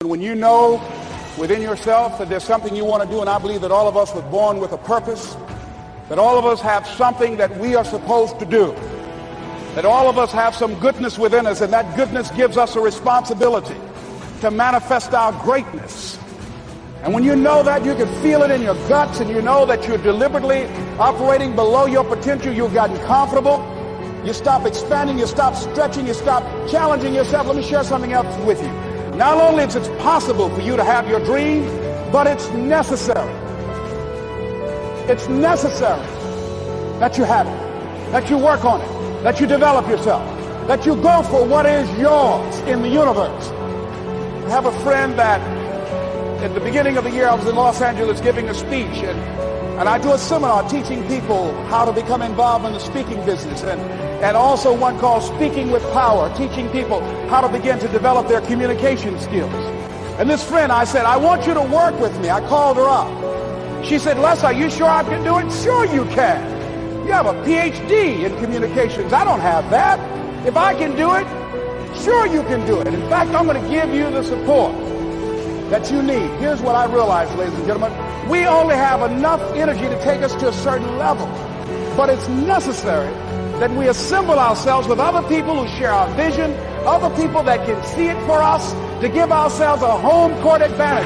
When you know within yourself that there's something you want to do, and I believe that all of us were born with a purpose, that all of us have something that we are supposed to do, that all of us have some goodness within us, and that goodness gives us a responsibility to manifest our greatness. And when you know that, you can feel it in your guts, and you know that you're deliberately operating below your potential. You've gotten comfortable. You stop expanding, you stop stretching, you stop challenging yourself. Let me share something else with you. Not only is it possible for you to have your dream, but it's necessary. It's necessary that you have it, that you work on it, that you develop yourself, that you go for what is yours in the universe. I have a friend that at the beginning of the year I was in Los Angeles giving a speech, and I do a seminar teaching people how to become involved in the speaking business, and also one called Speaking with Power, teaching people how to begin to develop their communication skills. And this friend, I said, I want you to work with me. I called her up. She said, Les, are you sure I can do it? Sure you can. You have a PhD in communications. I don't have that. If I can do it, sure you can do it. In fact, I'm going to give you the support that you need. Here's what I realized, ladies and gentlemen. We only have enough energy to take us to a certain level. But it's necessary that we assemble ourselves with other people who share our vision, other people that can see it for us, to give ourselves a home court advantage.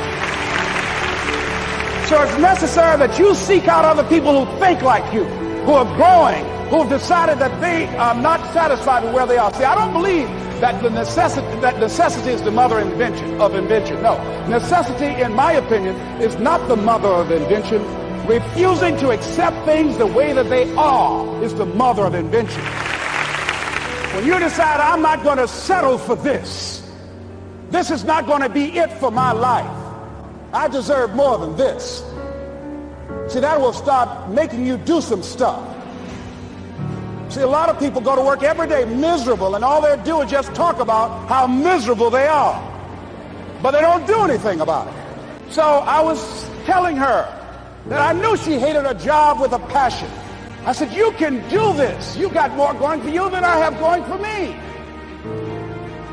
So it's necessary that you seek out other people who think like you, who are growing, who have decided that they are not satisfied with where they are. See, I don't believe that necessity is the mother of invention. No, necessity, in my opinion, is not the mother of invention. Refusing to accept things the way that they are is the mother of invention. When you decide, I'm not going to settle for this is not going to be it for my life, I deserve more than this. See, that will start making you do some stuff. See, a lot of people go to work every day miserable, and all they do is just talk about how miserable they are. But they don't do anything about it. So I was telling her that I knew she hated her job with a passion. I said, you can do this. You got more going for you than I have going for me.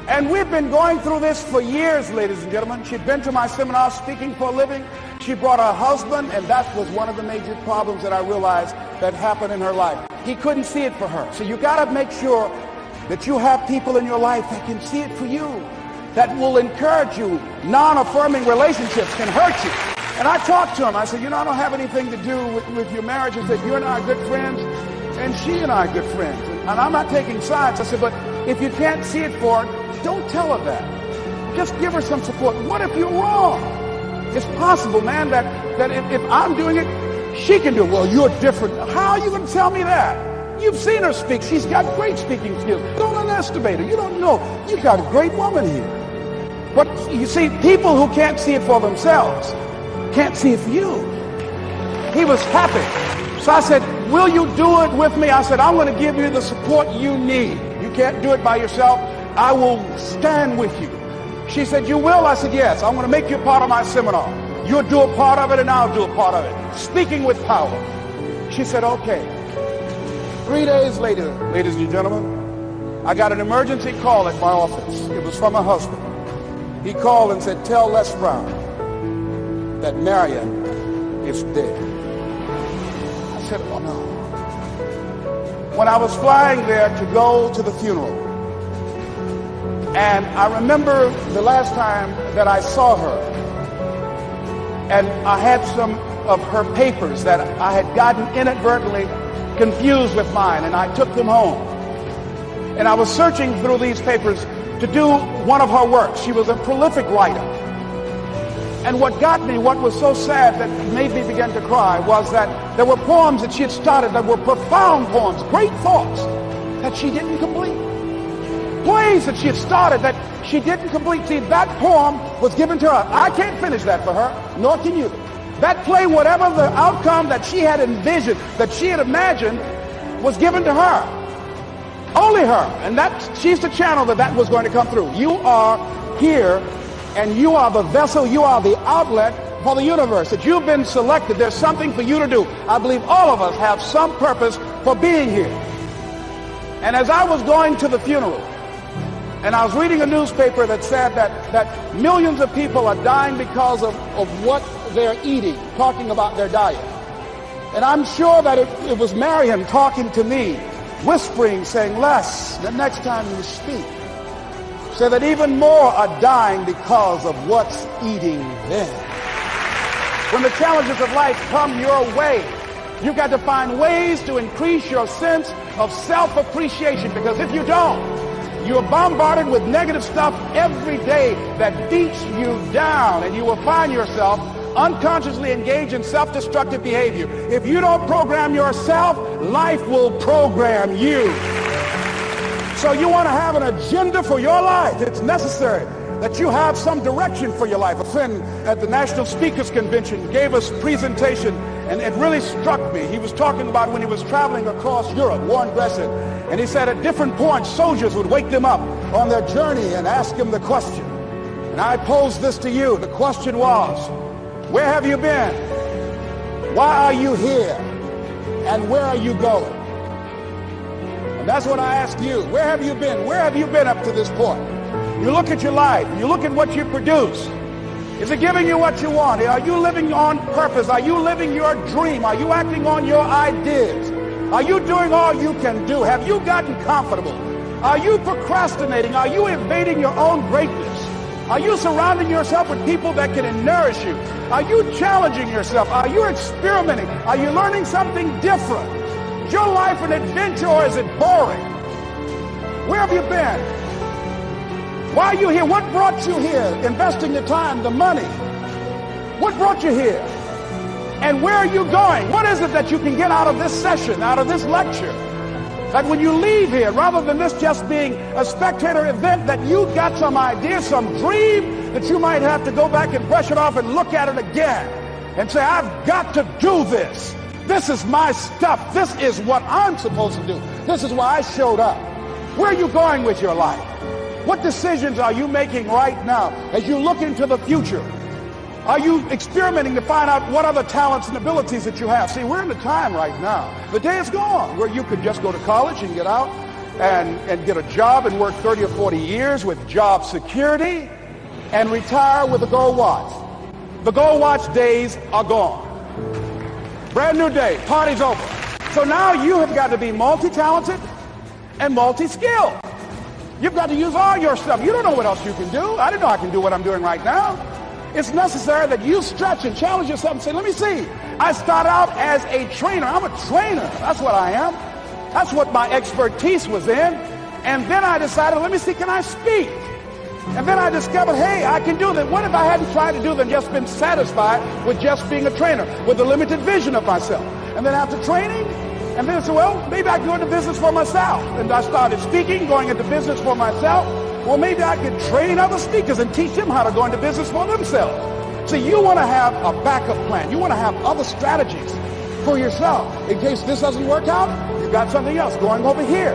And we've been going through this for years, ladies and gentlemen. She'd been to my seminar speaking for a living. She brought her husband, and that was one of the major problems that I realized that happened in her life. He couldn't see it for her. So you got to make sure that you have people in your life that can see it for you, that will encourage you. Non-affirming relationships can hurt you. And I talked to him. I said, I don't have anything to do with your marriage. I said, you and I are good friends, and she and I are good friends. And I'm not taking sides. I said, but if you can't see it for her, don't tell her that. Just give her some support. What if you're wrong? It's possible, man, that if I'm doing it, she can do it. Well, you're different. How are you going to tell me that? You've seen her speak. She's got great speaking skills. Don't underestimate her. You don't know. You got a great woman here. But you see, people who can't see it for themselves can't see it for you. He was happy. So I said, will you do it with me? I said, I'm going to give you the support you need. You can't do it by yourself. I will stand with you. She said, you will? I said, yes. I'm going to make you a part of my seminar. You'll do a part of it, and I'll do a part of it. Speaking with Power. She said, okay. 3 days later, ladies and gentlemen, I got an emergency call at my office. It was from her husband. He called and said, tell Les Brown that Marion is dead. I said, oh no. When I was flying there to go to the funeral, and I remember the last time that I saw her, and I had some of her papers that I had gotten inadvertently confused with mine, and I took them home. And I was searching through these papers to do one of her works. She was a prolific writer. And what got me, what was so sad that made me begin to cry, was that there were poems that she had started that were profound poems, great thoughts that she didn't complete. Plays that she had started that she didn't complete. See, that poem was given to her. I can't finish that for her, nor can you. That play, whatever the outcome that she had envisioned, that she had imagined, was given to her. Only her. And she's the channel that was going to come through. You are here, and you are the vessel, you are the outlet for the universe, that you've been selected. There's something for you to do. I believe all of us have some purpose for being here. And as I was going to the funeral, And I was reading a newspaper that said that millions of people are dying because of what they're eating, talking about their diet. And I'm sure that it was Mariam talking to me, whispering, saying, Les, the next time you speak, say that even more are dying because of what's eating them. When the challenges of life come your way, you've got to find ways to increase your sense of self-appreciation, because if you don't, you're bombarded with negative stuff every day that beats you down, and you will find yourself unconsciously engaged in self-destructive behavior. If you don't program yourself, life will program you. So you want to have an agenda for your life. It's necessary that you have some direction for your life. A friend at the National Speakers Convention gave us a presentation, and it really struck me. He was talking about when he was traveling across Europe, Warren Gresham, and he said at different points, soldiers would wake them up on their journey and ask him the question. And I posed this to you. The question was, where have you been? Why are you here? And where are you going? And that's what I ask you. Where have you been? Where have you been up to this point? You look at your life. You look at what you produce. Is it giving you what you want? Are you living on purpose? Are you living your dream? Are you acting on your ideas? Are you doing all you can do? Have you gotten comfortable? Are you procrastinating? Are you evading your own greatness? Are you surrounding yourself with people that can nourish you? Are you challenging yourself? Are you experimenting? Are you learning something different? Is your life an adventure, or is it boring? Where have you been? Why are you here? What brought you here? Investing the time, the money. What brought you here? And where are you going? What is it that you can get out of this session, out of this lecture? That when you leave here, rather than this just being a spectator event, that you got some idea, some dream, that you might have to go back and brush it off and look at it again and say, I've got to do this. This is my stuff. This is what I'm supposed to do. This is why I showed up. Where are you going with your life? What decisions are you making right now as you look into the future? Are you experimenting to find out what other talents and abilities that you have? See, we're in the time right now. The day is gone where you could just go to college and get out and get a job and work 30 or 40 years with job security and retire with a gold watch. The gold watch days are gone. Brand new day, party's over. So now you have got to be multi-talented and multi-skilled. You've got to use all your stuff. You don't know what else you can do. I didn't know I can do what I'm doing right now. It's necessary that you stretch and challenge yourself and say, let me see. I start out as a trainer. I'm a trainer. That's what I am. That's what my expertise was in. And then I decided, let me see, can I speak? And then I discovered, hey, I can do that. What if I hadn't tried to do than just been satisfied with just being a trainer, with a limited vision of myself? And then after training, and then I said, well, maybe I can go into business for myself. And I started speaking, going into business for myself. Well, maybe I could train other speakers and teach them how to go into business for themselves. So you want to have a backup plan. You want to have other strategies for yourself. In case this doesn't work out, you've got something else going over here.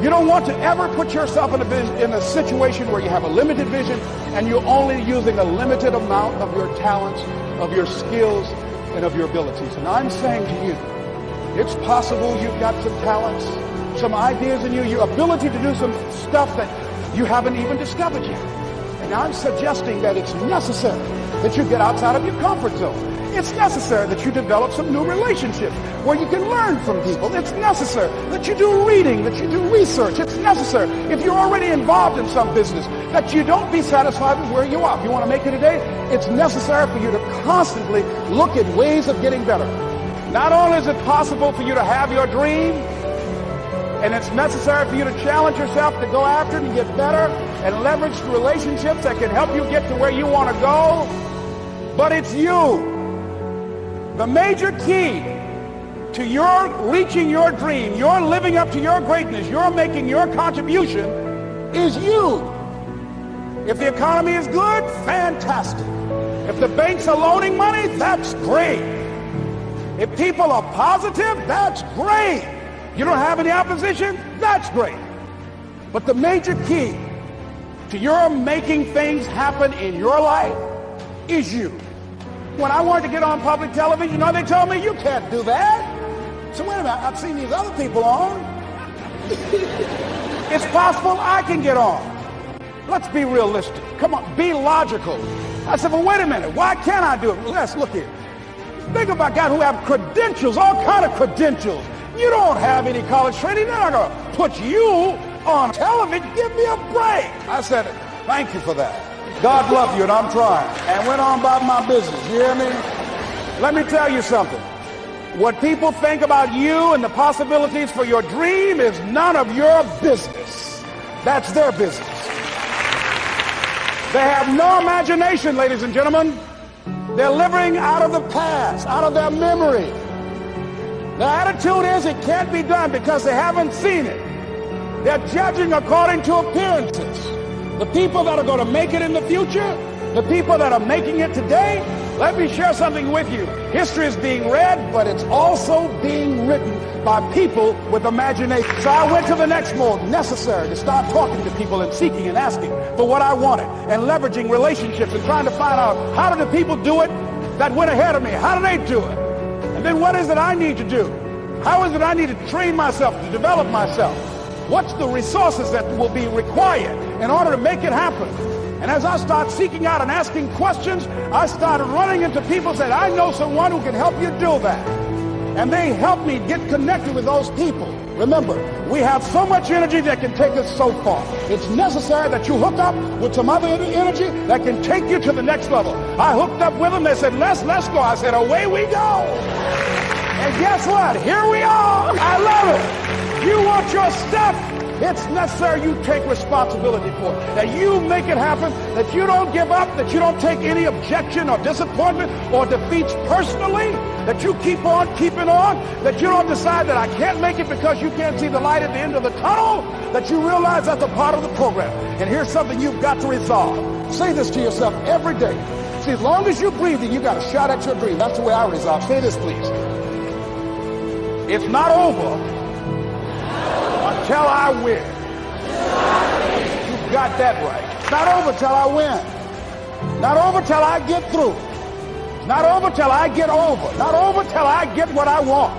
You don't want to ever put yourself in a situation where you have a limited vision and you're only using a limited amount of your talents, of your skills, and of your abilities. And I'm saying to you, it's possible you've got some talents, some ideas in you, your ability to do some stuff that you haven't even discovered yet. And I'm suggesting that it's necessary that you get outside of your comfort zone. It's necessary that you develop some new relationships where you can learn from people. It's necessary that you do reading, that you do research. It's necessary, if you're already involved in some business, that you don't be satisfied with where you are. If you want to make it today, it's necessary for you to constantly look at ways of getting better. Not only is it possible for you to have your dream, and it's necessary for you to challenge yourself to go after it and get better and leverage relationships that can help you get to where you want to go, but it's you. The major key to your reaching your dream, your living up to your greatness, your making your contribution is you. If the economy is good, fantastic. If the banks are loaning money, that's great. If people are positive, that's great. You don't have any opposition, that's great. But the major key to your making things happen in your life is you. When I wanted to get on public television, you know, they told me, you can't do that. So wait a minute, I've seen these other people on. It's possible I can get on. Let's be realistic. Come on, be logical. I said, well, wait a minute. Why can't I do it? Well, let's look here. Think about guys who have credentials, all kind of credentials. You don't have any college training. They're not going to put you on television. Give me a break. I said, thank you for that. God love you, and I'm trying. And went on about my business. You hear me? Let me tell you something. What people think about you and the possibilities for your dream is none of your business. That's their business. They have no imagination, ladies and gentlemen. They're living out of the past, out of their memory. Their attitude is it can't be done because they haven't seen it. They're judging according to appearances. The people that are going to make it in the future, the people that are making it today, let me share something with you. History is being read, but it's also being written by people with imagination. So I went to the next mode, necessary, to start talking to people and seeking and asking for what I wanted and leveraging relationships and trying to find out how do the people do it that went ahead of me? How do they do it? And then what is it I need to do? How is it I need to train myself, to develop myself? What's the resources that will be required in order to make it happen? And as I start seeking out and asking questions, I started running into people that I know someone who can help you do that. And they help me get connected with those people. Remember, we have so much energy that can take us so far. It's necessary that you hook up with some other energy that can take you to the next level. I hooked up with them. They said, let's go. I said, away we go. And guess what? Here we are. I love it. You want your stuff? It's necessary you take responsibility for it, that you make it happen, that you don't give up, that you don't take any objection or disappointment or defeats personally, that you keep on keeping on, that you don't decide that I can't make it because you can't see the light at the end of the tunnel, that you realize that's a part of the program. And here's something you've got to resolve. Say this to yourself every day. See, as long as you're breathing, you got a shot at your dream. That's the way I resolve. Say this, please. It's not over until I win. You got that right. It's not over till I win. Not over till I get through. Not over till I get over. Not over till I get what I want.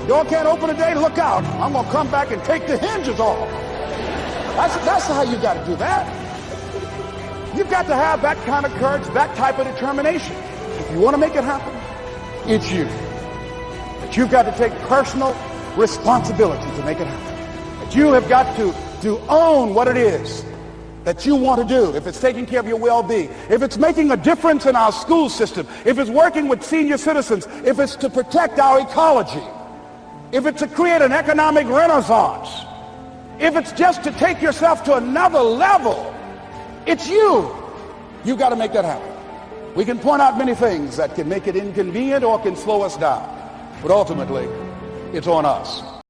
Door can't open today, look out. I'm going to come back and take the hinges off. That's how you got to do that. You've got to have that kind of courage, that type of determination. If you want to make it happen, it's you. But you've got to take personal responsibility to make it happen. That you have got to own what it is that you want to do. If it's taking care of your well-being, if it's making a difference in our school system, if it's working with senior citizens, if it's to protect our ecology, if it's to create an economic renaissance, if it's just to take yourself to another level, it's you. You've got to make that happen. We can point out many things that can make it inconvenient or can slow us down, but ultimately, it's on us.